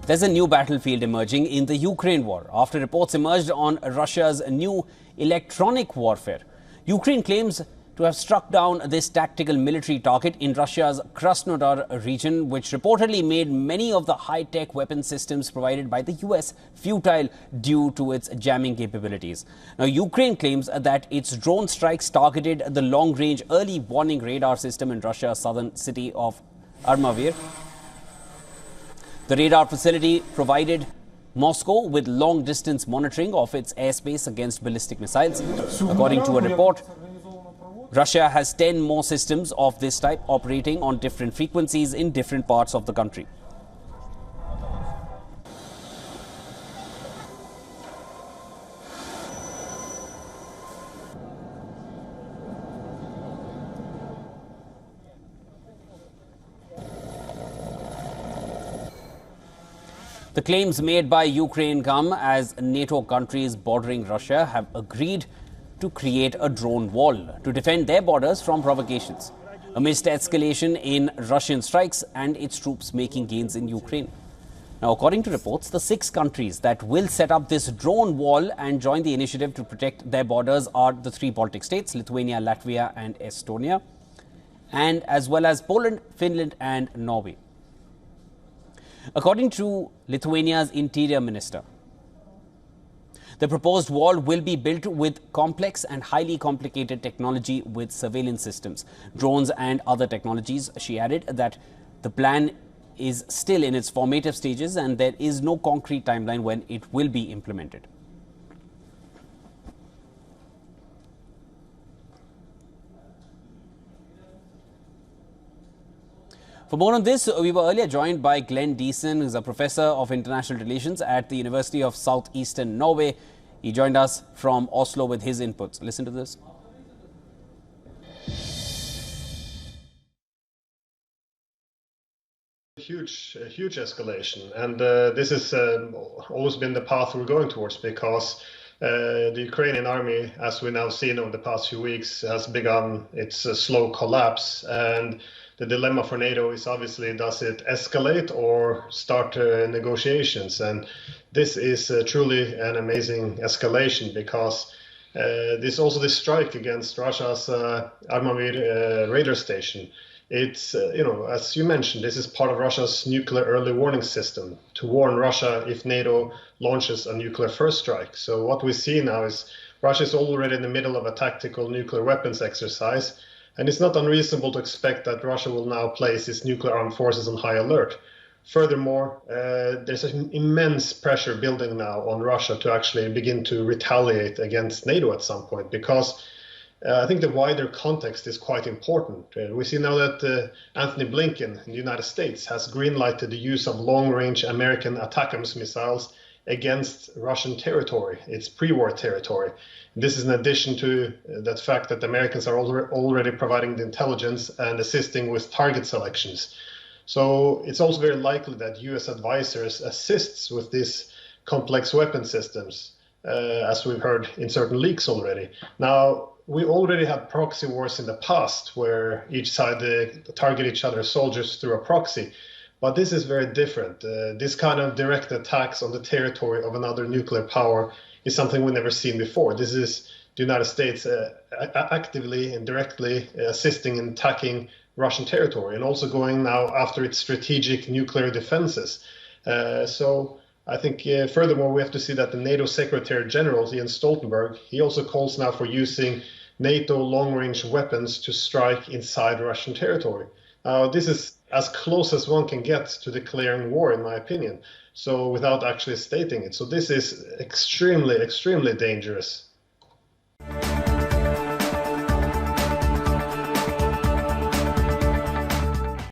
There's a new battlefield emerging in the Ukraine war after reports emerged on Russia's new electronic warfare. Ukraine claims to have struck down this tactical military target in Russia's Krasnodar region, which reportedly made many of the high-tech weapon systems provided by the US futile due to its jamming capabilities. Now, Ukraine claims that its drone strikes targeted the long-range early warning radar system in Russia's southern city of Armavir. The radar facility provided Moscow with long-distance monitoring of its airspace against ballistic missiles. According to a report, Russia has 10 more systems of this type operating on different frequencies in different parts of the country. The claims made by Ukraine come as NATO countries bordering Russia have agreed to create a drone wall to defend their borders from provocations, amidst escalation in Russian strikes and its troops making gains in Ukraine. Now, according to reports, the 6 countries that will set up this drone wall and join the initiative to protect their borders are the 3 Baltic states, Lithuania, Latvia and Estonia, and as well as Poland, Finland and Norway. According to Lithuania's interior minister, the proposed wall will be built with complex and highly complicated technology with surveillance systems, drones and other technologies. She added that the plan is still in its formative stages and there is no concrete timeline when it will be implemented. For more on this, we were earlier joined by Glenn Deason, who is a professor of international relations at the University of Southeastern Norway. He joined us from Oslo with his inputs. Listen to this. Huge escalation, and this has always been the path we're going towards, because the Ukrainian army, as we now see over the past few weeks, has begun its slow collapse. And the dilemma for NATO is obviously, does it escalate or start negotiations? And this is truly an amazing escalation, because this strike against Russia's Armavir radar station. It's, as you mentioned, this is part of Russia's nuclear early warning system to warn Russia if NATO launches a nuclear first strike. So what we see now is Russia is already in the middle of a tactical nuclear weapons exercise. And it's not unreasonable to expect that Russia will now place its nuclear armed forces on high alert. Furthermore, there's an immense pressure building now on Russia to actually begin to retaliate against NATO at some point, because I think the wider context is quite important. We see now that Anthony Blinken in the United States has green-lighted the use of long-range American ATACMS missiles against Russian territory, its pre-war territory. This is in addition to that fact that the Americans are already providing the intelligence and assisting with target selections. So it's also very likely that US advisors assists with these complex weapon systems, as we've heard in certain leaks already. Now, we already had proxy wars in the past where each side target each other's soldiers through a proxy. But this is very different. This kind of direct attacks on the territory of another nuclear power is something we've never seen before. This is the United States actively and directly assisting in attacking Russian territory, and also going now after its strategic nuclear defenses. So I think furthermore, we have to see that the NATO Secretary General, Jens Stoltenberg, he also calls now for using NATO long-range weapons to strike inside Russian territory. This is as close as one can get to declaring war, in my opinion, so without actually stating it. So this is extremely, extremely dangerous.